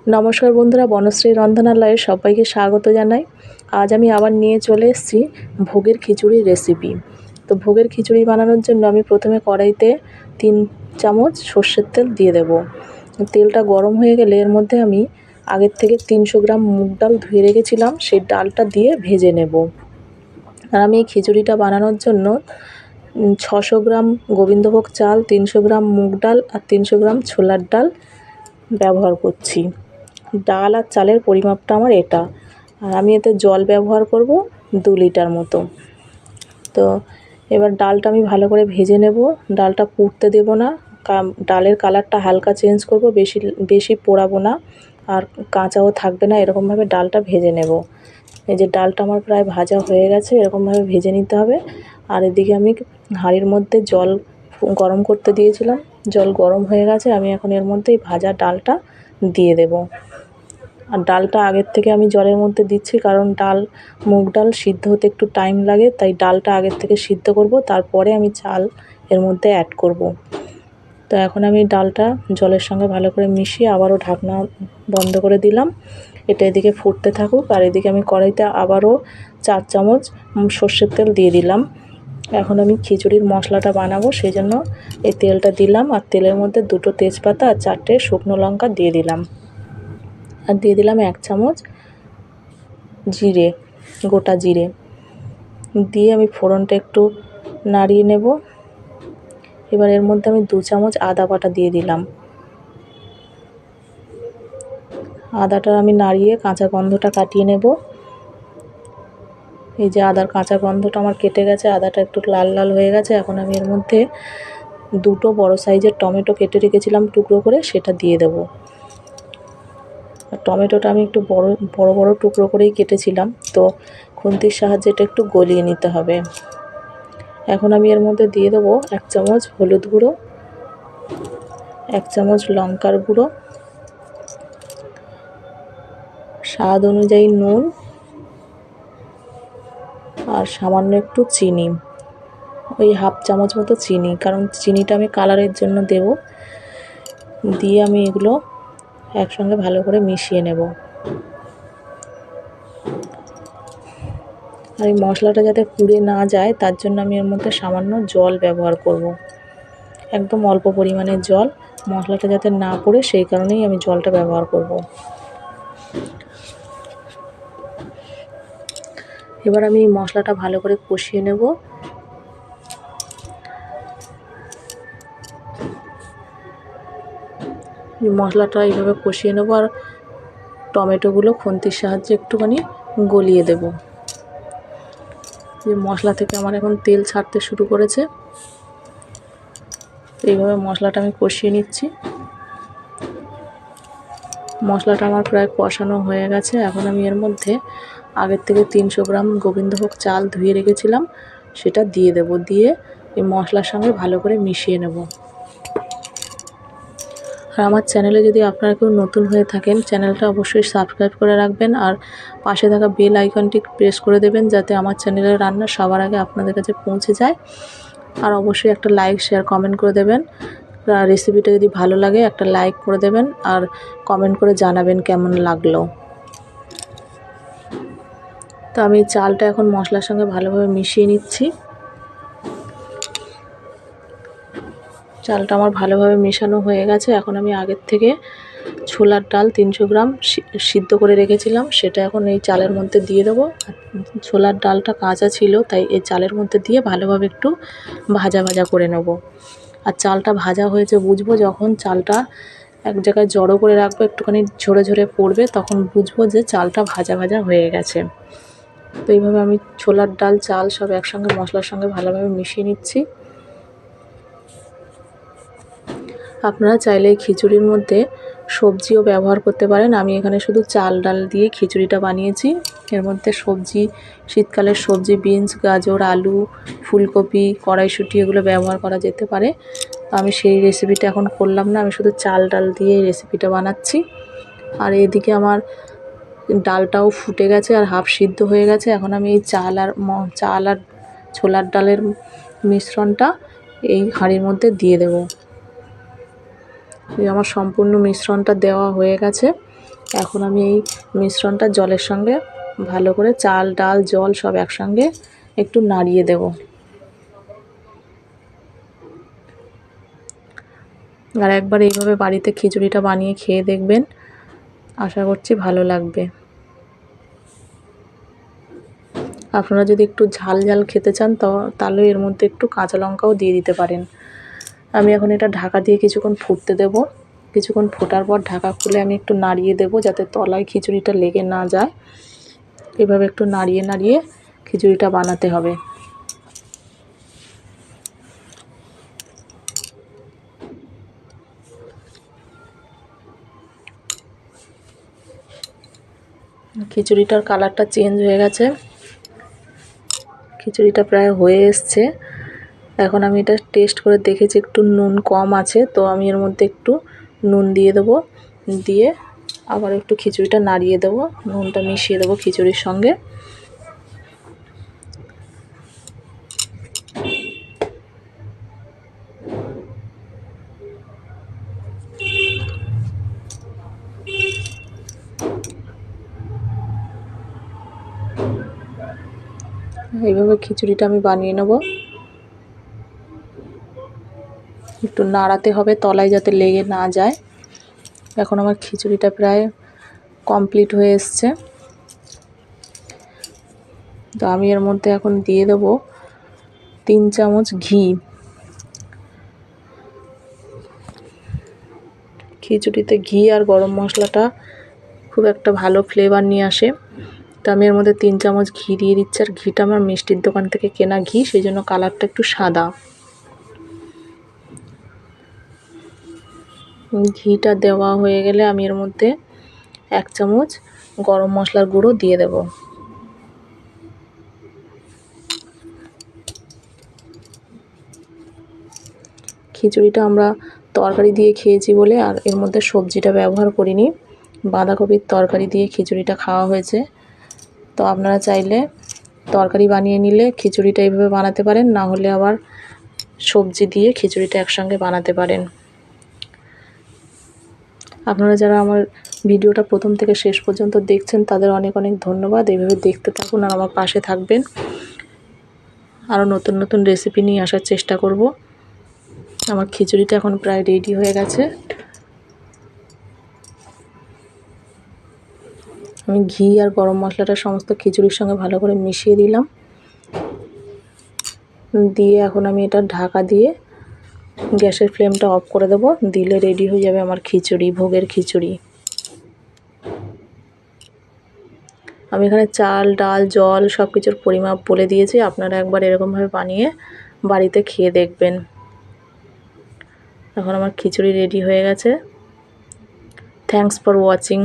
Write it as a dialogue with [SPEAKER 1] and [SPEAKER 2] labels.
[SPEAKER 1] নমস্কার বন্ধুরা, বনশ্রী রন্ধনালয়ে সবাইকে স্বাগত জানাই। আজ আমি আবার নিয়ে চলে এসেছি ভোগের খিচুড়ির রেসিপি। তো ভোগের খিচুড়ি বানানোর জন্য আমি প্রথমে কড়াইতে 3 চামচ সর্ষের তেল দিয়ে দেব। তেলটা গরম হয়ে গেলে এর মধ্যে আমি আগের থেকে 300 গ্রাম মুগ ডাল ধুয়ে রেখেছিলাম, সেই ডালটা দিয়ে ভেজে নেব। আর আমি এই খিচুড়িটা বানানোর জন্য 600 গ্রাম গোবিন্দভোগ চাল, 300 গ্রাম মুগ ডাল আর 300 গ্রাম ছোলার ডাল ব্যবহার করছি। ডাল আর চালের পরিমাপটা আমার এটা। আর আমি এতে জল ব্যবহার করব 2 লিটার মতো। তো এবার ডালটা আমি ভালো করে ভেজে নেব। ডালটা পুড়তে দেব না, ডালের কালারটা হালকা চেঞ্জ করব, বেশি পোড়াবো না আর কাঁচাও থাকবে না, এরকমভাবে ডালটা ভেজে নেব। এই যে ডালটা আমার প্রায় ভাজা হয়ে গেছে, এরকমভাবে ভেজে নিতে হবে। আর এদিকে আমি হাঁড়ির মধ্যে জল গরম করতে দিয়েছিলাম, জল গরম হয়ে গেছে। আমি এখন এর মধ্যে এই ভাজা ডালটা দিয়ে দেব। আর ডালটা আগের থেকে আমি জলের মধ্যে দিচ্ছি, কারণ মুগ ডাল সিদ্ধ হতে একটু টাইম লাগে, তাই ডালটা আগের থেকে সিদ্ধ করব, তারপরে আমি চাল এর মধ্যে অ্যাড করব। তো এখন আমি ডালটা জলের সঙ্গে ভালো করে মিশিয়ে আবারও ঢাকনা বন্ধ করে দিলাম। এটা এদিকে ফুটতে থাকুক। আর এদিকে আমি কড়াইতে আবারও 4 চামচ সর্ষের তেল দিয়ে দিলাম। এখন আমি খিচুড়ির মশলাটা বানাবো, সেই জন্য এই তেলটা দিলাম। আর তেলের মধ্যে 2টো তেজপাতা আর 4টে শুকনো লঙ্কা দিয়ে দিলাম। আর দিয়ে দিলাম 1 চামচ জিরে, গোটা জিরে দিয়ে আমি ফোড়নটা একটু নাড়িয়ে নেব। এবার এর মধ্যে আমি 2 চামচ আদা বাটা দিয়ে দিলাম। আদাটা আমি নাড়িয়ে কাঁচা গন্ধটা কাটিয়ে নেব। এই যে আদার কাঁচা গন্ধটা আমার কেটে গেছে, আদাটা একটু লাল লাল হয়ে গেছে। এখন আমি এর মধ্যে 2টো বড় সাইজের টমেটো কেটে রেখেছিলাম টুকরো করে, সেটা দিয়ে দেব। টমেটোটা আমি একটু বড় বড় টুকরো করেই কেটেছিলাম, তো খুন্তির সাহায্যে এটা একটু গলিয়ে নিতে হবে। এখন আমি এর মধ্যে দিয়ে দেবো 1 চামচ হলুদ গুঁড়ো, 1 চামচ লঙ্কার গুঁড়ো, স্বাদ অনুযায়ী নুন আর সামান্য একটু চিনি, ওই 1/2 চামচ মতো চিনি, কারণ চিনিটা আমি কালারের জন্য দেব। দিয়ে আমি এগুলো একসঙ্গে ভালো করে মিশিয়ে নেব। আর এই মশলাটা যাতে পুড়ে না যায়, তার জন্য আমি এর মধ্যে সামান্য জল ব্যবহার করব, একদম অল্প পরিমাণের জল। মশলাটা যাতে না পুড়ে, সেই কারণেই আমি জলটা ব্যবহার করব। এবার আমি এই মশলাটা ভালো করে কষিয়ে নেব। মশলাটা এইভাবে কষিয়ে নেব আর টমেটোগুলো খুন্তির সাহায্যে একটুখানি গলিয়ে দেব। যে মশলা থেকে আমার এখন তেল ছাড়তে শুরু করেছে। এইভাবে মশলাটা আমি কষিয়ে নিচ্ছি। মশলাটা আমার প্রায় কষানো হয়ে গেছে। এখন আমি এর মধ্যে আগের থেকে 300 গ্রাম গোবিন্দভোগ চাল ধুয়ে রেখেছিলাম, সেটা দিয়ে দেব। দিয়ে এই মশলার সঙ্গে ভালো করে মিশিয়ে নেব। আর আমার চ্যানেলে যদি আপনারা কেউ নতুন হয়ে থাকেন, চ্যানেলটা অবশ্যই সাবস্ক্রাইব করে রাখবেন আর পাশে থাকা বেল আইকনটি প্রেস করে দেবেন, যাতে আমার চ্যানেলের রান্না সবার আগে আপনাদের কাছে পৌঁছে যায়। আর অবশ্যই একটা লাইক, শেয়ার, কমেন্ট করে দেবেন। রেসিপিটা যদি ভালো লাগে একটা লাইক করে দেবেন আর কমেন্ট করে জানাবেন কেমন লাগলো। তো আমি চালটা এখন মশলার সঙ্গে ভালোভাবে মিশিয়ে নিচ্ছি। চালটা আমার ভালোভাবে মেশানো হয়ে গেছে। এখন আমি আগের থেকে ছোলার ডাল 300 গ্রাম সিদ্ধ করে রেখেছিলাম, সেটা এখন এই চালের মধ্যে দিয়ে দেবো। ছোলার ডালটা কাঁচা ছিল, তাই এই চালের মধ্যে দিয়ে ভালোভাবে একটু ভাজা ভাজা করে নেব। আর চালটা ভাজা হয়েছে বুঝবো যখন চালটা এক জায়গায় জড়ো করে রাখবো, একটুখানি ঝরে ঝরে পড়বে, তখন বুঝবো যে চালটা ভাজা ভাজা হয়ে গেছে। তো এইভাবে আমি ছোলার ডাল, চাল সব একসঙ্গে মশলার সঙ্গে ভালোভাবে মিশিয়ে নিচ্ছি। আপনারা চাইলে এই খিচুড়ির মধ্যে সবজিও ব্যবহার করতে পারেন। আমি এখানে শুধু চাল ডাল দিয়ে খিচুড়িটা বানিয়েছি। এর মধ্যে সবজি, শীতকালের সবজি, বিনস, গাজর, আলু, ফুলকপি, কড়াইশুঁটি এগুলো ব্যবহার করা যেতে পারে। আমি সেই রেসিপিটা এখন করলাম না, আমি শুধু চাল ডাল দিয়ে এই রেসিপিটা বানাচ্ছি। আর এদিকে আমার ডালটাও ফুটে গেছে আর হাফ সিদ্ধ হয়ে গেছে। এখন আমি এই চাল আর ছোলার ডালের মিশ্রণটা এই হাঁড়ির মধ্যে দিয়ে দেব। এই আমার সম্পূর্ণ মিশ্রণটা দেওয়া হয়ে গেছে। এখন আমি এই মিশ্রণটা জলের সঙ্গে ভালো করে চাল ডাল জল সব একসঙ্গে একটু নাড়িয়ে দেব। আর একবার এইভাবে বাড়িতে খিচুড়িটা বানিয়ে খেয়ে দেখবেন, আশা করছি ভালো লাগবে। আপনারা যদি একটু ঝাল ঝাল খেতে চান তাহলে এর মধ্যে একটু কাঁচা লঙ্কাও দিয়ে দিতে পারেন। আমি এখন এটা ঢাকা দিয়ে কিছুক্ষণ ফুটতে দেব। কিছুক্ষণ ফোটার পর ঢাকা খুলে আমি একটু নাড়িয়ে দেব যাতে তলায় খিচুড়িটা লেগে না যায়। এভাবে একটু নাড়িয়ে নাড়িয়ে খিচুড়িটা বানাতে হবে। খিচুড়িটার কালারটা চেঞ্জ হয়ে গেছে, খিচুড়িটা প্রায় হয়ে এসছে। এখন আমি এটা টেস্ট করে দেখেছি একটু নুন কম আছে, তো আমি এর মধ্যে একটু নুন দিয়ে দেবো। দিয়ে আবার একটু খিচুড়িটা নাড়িয়ে দেবো, নুনটা মিশিয়ে দেবো খিচুড়ির সঙ্গে। এইভাবে খিচুড়িটা আমি বানিয়ে নেব। একটু নাড়াতে হবে তলায় যাতে লেগে না যায়। এখন আমার খিচুড়িটা প্রায় কমপ্লিট হয়ে এসছে। তো আমি এর মধ্যে এখন দিয়ে দেব 3 চামচ ঘি। খিচুড়িতে ঘি আর গরম মশলাটা খুব একটা ভালো ফ্লেভার নিয়ে আসে। তো আমি এর মধ্যে 3 চামচ ঘি দিয়ে দিচ্ছি। আর ঘিটা আমার মিষ্টির দোকান থেকে কেনা ঘি, সেই জন্য কালারটা একটু সাদা। ঘিটা দেওয়া হয়ে গেলে আমি এর মধ্যে 1 চামচ গরম মশলার গুঁড়ো দিয়ে দেব। খিচুড়িটা আমরা তরকারি দিয়ে খেয়েছি বলে আর এর মধ্যে সবজিটা ব্যবহার করিনি। বাঁধাকপির তরকারি দিয়ে খিচুড়িটা খাওয়া হয়েছে। তো আপনারা চাইলে তরকারি বানিয়ে নিলে খিচুড়িটা এইভাবে বানাতে পারেন, না হলে আবার সবজি দিয়ে খিচুড়িটা একসঙ্গে বানাতে পারেন। আপনারা যারা আমার ভিডিওটা প্রথম থেকে শেষ পর্যন্ত দেখছেন তাদের অনেক অনেক ধন্যবাদ। এইভাবে দেখতে থাকুন আর আমার পাশে থাকবেন। আরও নতুন নতুন রেসিপি নিয়ে আসার চেষ্টা করব। আমার খিচুড়িটা এখন প্রায় রেডি হয়ে গেছে। আমি ঘি আর গরম মশলাটা সমস্ত খিচুড়ির সঙ্গে ভালো করে মিশিয়ে দিলাম। দিয়ে এখন আমি এটা ঢাকা দিয়ে গ্যাসের ফ্লেমটা অফ করে দেব। দিলে রেডি হয়ে যাবে আমার খিচুড়ি, ভোগের খিচুড়ি। আমি এখানে চাল ডাল জল সব কিছুর পরিমাপ বলে দিয়েছি, আপনারা একবার এরকমভাবে বানিয়ে বাড়িতে খেয়ে দেখবেন। এখন আমার খিচুড়ি রেডি হয়ে গেছে। Thanks for watching.